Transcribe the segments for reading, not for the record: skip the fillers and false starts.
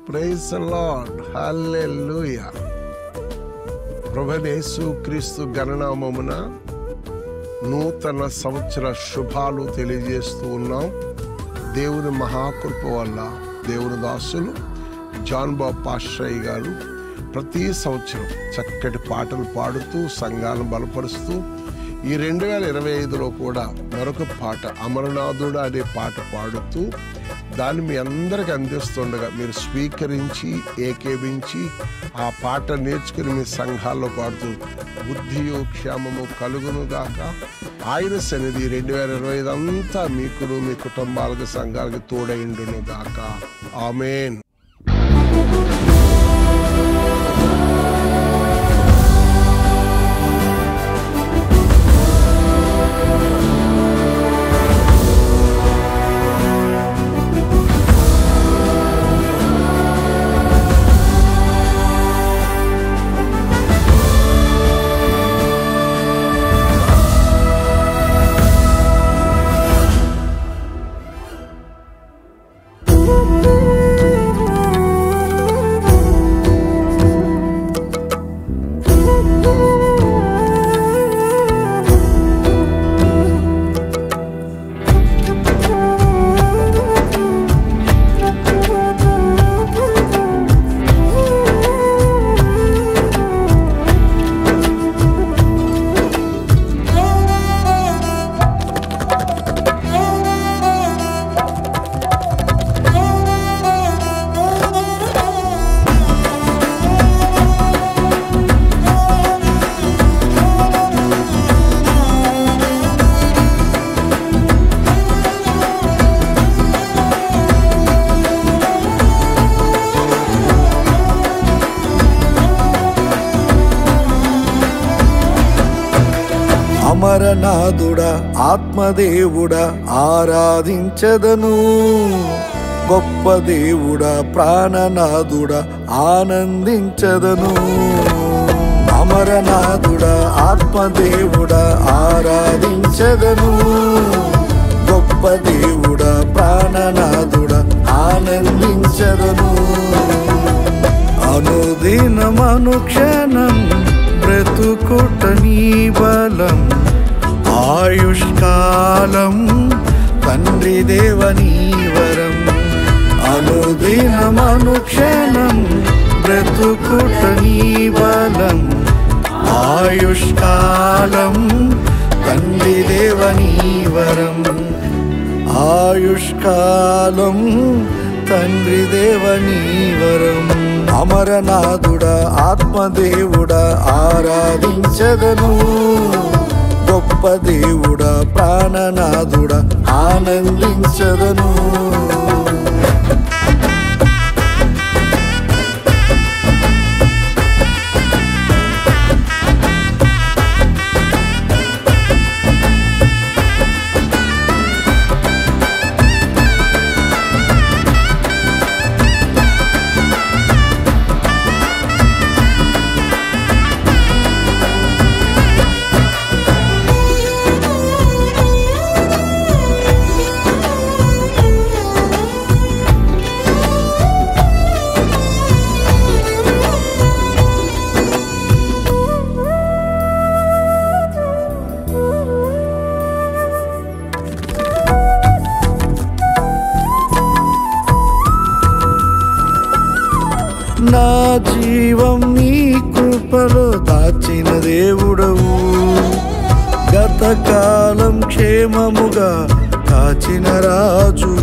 Praise the lord, హల్లెలూయా. ప్రభువైన యేసుక్రీస్తు గణనామమున నూతన సంవత్సర శుభాలు తెలియజేస్తూ ఉన్నాం. దేవుని మహాకృప వల్ల దేవుని దాసులు జాన్ బాబు పాస్టర్ గారు ప్రతి సంవత్సరం చక్కటి పాటలు పాడుతూ సంఘాలను బలపరుస్తూ ఈ 2025లో కూడా మరొక పాట అమరనాథుడు అనే పాట పాడుతూ దాన్ని మీ అందరికి అందిస్తుండగా మీరు స్వీకరించి ఏకేభించి ఆ పాట నేర్చుకుని మీ సంఘాల్లో పాడుతూ బుద్ధియు క్షేమము కలుగును గాక. ఆయన సన్నిధి 2025 అంతా మీకును మీ కుటుంబాలకు సంఘాలకు తోడైండును గాక. ఆమేన్. అమరనాథుడా ఆత్మదేవుడా ఆరాధించదను, గొప్ప దేవుడా ప్రాణనాథుడా ఆనందించదను. అమరనాథుడా ఆత్మదేవుడా ఆరాధించదను, గొప్ప దేవుడా ప్రాణనాథుడా ఆనందించదను. అనుదినమనుక్షణం బ్రతుకుట నీ బలం, ఆయుష్కాలం తండ్రి దేవనీ వరం. అనుదినమనుక్షణం బ్రతుకుట నీ బలం, ఆయుష్కాలం తండ్రి దేవనీ వరం. ఆయుష్కాలం తండ్రి దేవనీ వరం. అమరనాథుడా ఆత్మదేవుడా ఆరాధించదను, గొప్ప దేవుడా ప్రాణనాథుడా ఆనందించదను. నా జీవం నీ కృపలో దాచిన దేవుడవు, గతకాలం క్షేమముగా కాచిన రాజు.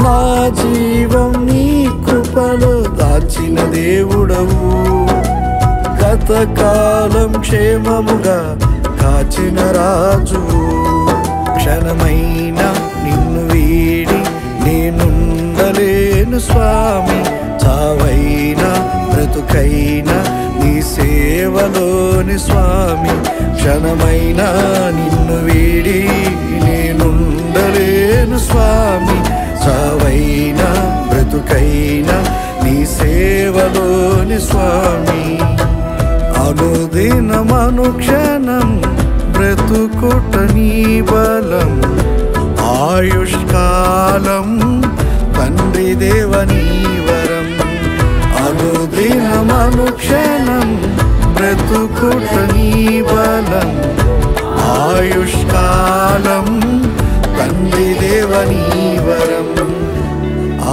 నా జీవం నీ కృపలో దాచిన దేవుడవు, గతకాలం క్షేమముగా కాచిన రాజు. క్షణమైన నిన్ను వీడి నేనుండలేను స్వామి, చావైనా బ్రతుకైనా నీ సేవలోని స్వామి. క్షణమైన నిన్ను వీడి నేనుండలేను స్వామి, చావైనా బ్రతుకైనా నీ సేవలోని స్వామి. అనుదినమనుక్షణం బ్రతు బ్రతుకుట నీ బలం. ఆయుష్కాలం తండ్రి దేవనీ వరం. అనుదినమనుక్షణం బ్రతుకుట నీ బలం. ఆయుష్కాలం తండ్రి దేవనీ వరం.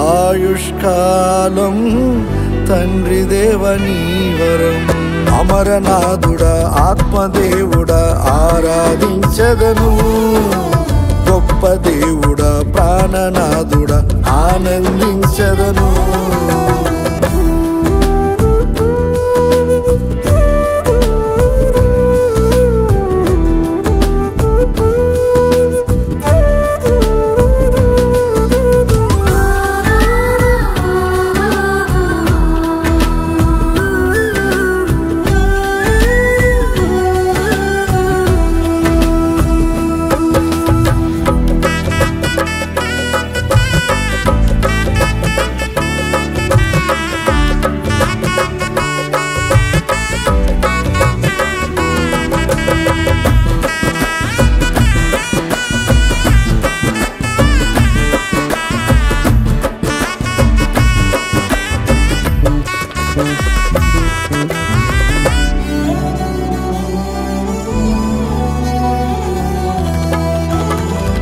ఆయుష్కాలం తండ్రి దేవనీ వరం. అమరనాథుడా ఆత్మదేవుడా ఆరాధించదను. గొప్ప దేవుడా ప్రాణనాథుడా ఆనందించదను.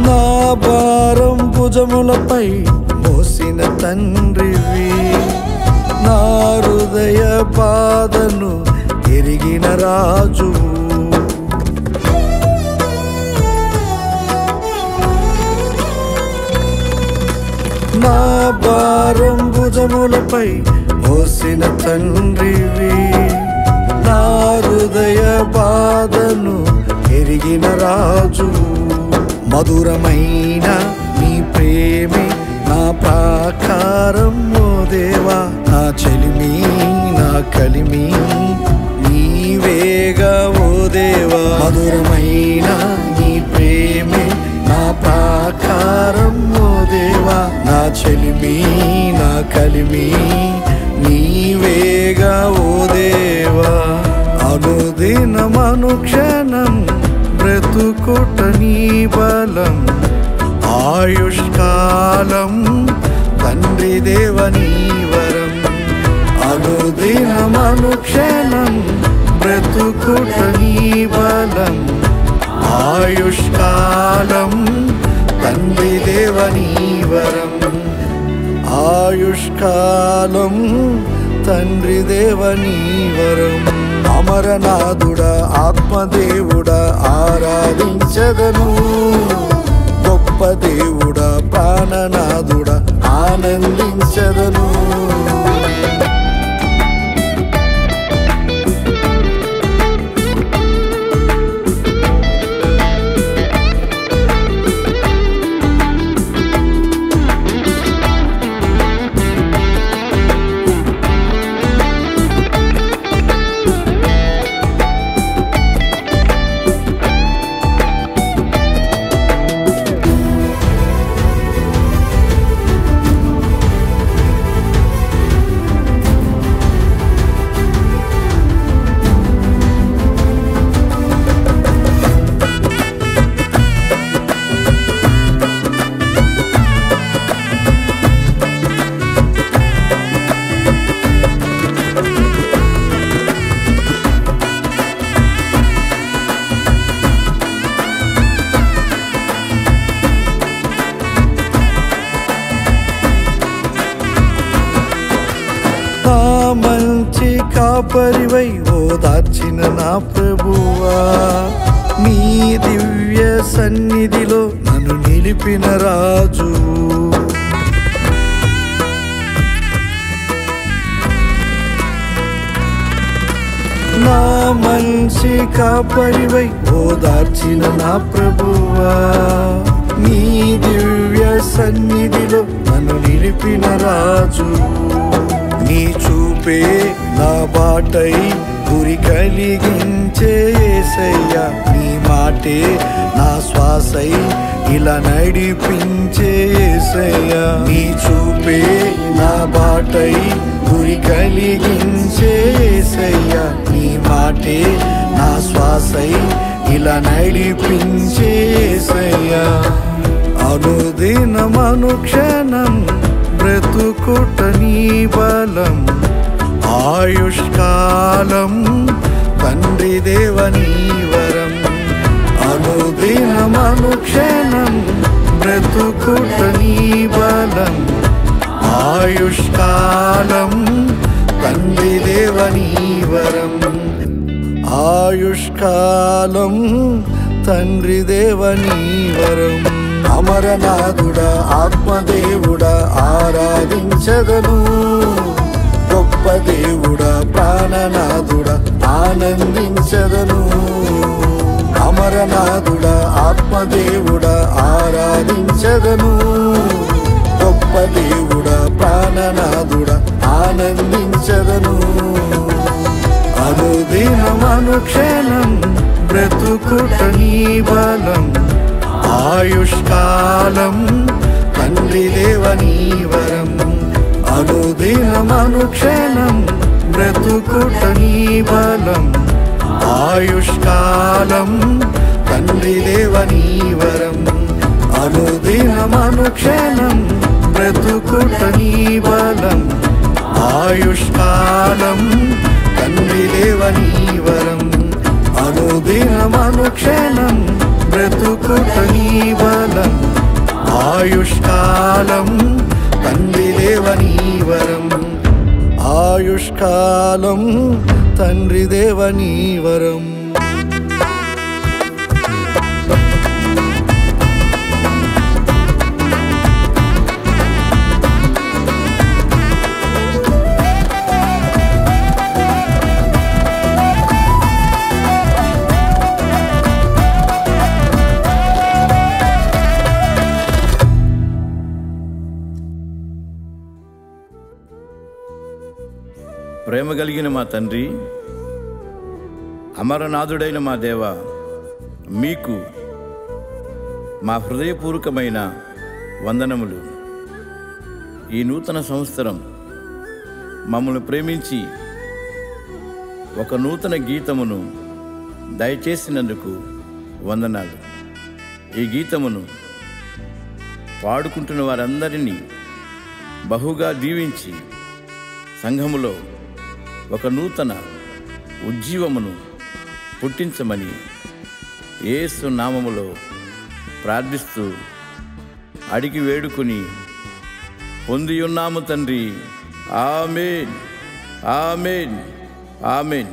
నా భారం భుజములపై మోసిన తండ్రివి. నా హృదయ బాధను ఎరిగిన రాజు. నా భారం భుజములపై మోసిన తండ్రివి. నా హృదయ బాధను ఎరిగిన రాజు. మధురమైన నీ ప్రేమే నా ప్రాకారం ఓ దేవా. నా చెలిమి నా కలిమి నీవేగా ఓ దేవా. మధురమైన నీ ప్రేమే నా ప్రాకారం ఓ దేవా. నా చెలిమి నా కలిమి నీవేగా ఓ దేవా. అనుదినమనుక్షణం బ్రతుకుట నీ బలం. ఆయుష్కాలం తండ్రి దేవనీ వరం. అనుదినమనుక్షణం బ్రతుకుట నీ బలం. ఆయుష్కాలం తండ్రి దేవనీ వరం. ఆయుష్కాలం తండ్రి దేవనీ వరం. అమరనాథుడా ఆత్మదేవుడా ఆరాధించదను. గొప్ప దేవుడా ప్రాణనాథుడా ఆనందించదను. మంచి కాపరివై ఓదార్చిన నా ప్రభువా. నీ దివ్య సన్నిధిలో నన్ను నిలిపిన రాజు. నా మంచి కాపరివై ఓదార్చిన నా ప్రభువా. నీ దివ్య సన్నిధిలో నన్ను నిలిపిన రాజు. నీ చూపే నా బాటై గురి కలిగించే యేసయ్యా. నీ మాటే నా శ్వాసై ఇలా నడిపించే యేసయ్యా. నీ చూపే నా బాటై గురి కలిగించే యేసయ్యా. నీ మాటే నా శ్వాసై ఇలా నడిపించే యేసయ్యా. అనుదినం అనుక్షణం బ్రతుకుట నీ బలం, ఆయుష్కాలం తండ్రి దేవ నీ వరం. అనుదినం అనుక్షణం బ్రతుకుట నీ బలం, ఆయుష్కాలం తండ్రి దేవ నీ వరం. ఆయుష్కాలం తండ్రి దేవ నీ వరం. అమరనాథుడా ఆత్మదేవుడా ఆరాధించదను, గొప్ప దేవుడా ప్రాణనాథుడా ఆనందించదను. అమరనాథుడా ఆత్మదేవుడా ఆరాధించదను, గొప్ప దేవుడా ప్రాణనాథుడా ఆనందించదను. అనుదినం అనుక్షణం బ్రతుకుట నీ బలం, ఆయుష్కాలం తండ్రి దేవ నీ వరం. అనుదినం అనుక్షణం బ్రతుకుట నీ బలం, ఆయుష్కాలం తండ్రి దేవ నీ వరం. అనుదినం అనుక్షణం బ్రతుకుట నీ బలం, ఆయుష్కాలం తండ్రి దేవ నీ వరం. అనుదినం అనుక్షణం బ్రతుకుట నీ బలం, ఆయుష్కాలం తండ్రి దేవ నీ వరం. ఆయుష్కాలం తండ్రి దేవ నీ వరం. ప్రేమ కలిగిన మా తండ్రి, అమరనాథుడైన మా దేవ, మీకు మా హృదయపూర్వకమైన వందనములు. ఈ నూతన సంవత్సరం మమ్మల్ని ప్రేమించి ఒక నూతన గీతమును దయచేసినందుకు వందనాలు. ఈ గీతమును పాడుకుంటున్న వారందరినీ బహుగా దీవించి సంఘములో ఒక నూతన ఉజ్జీవమును పుట్టించమని యేసు నామములో ప్రార్థిస్తూ అడిగి వేడుకుని పొందియున్నాము తండ్రి. ఆమేన్, ఆమేన్, ఆమేన్.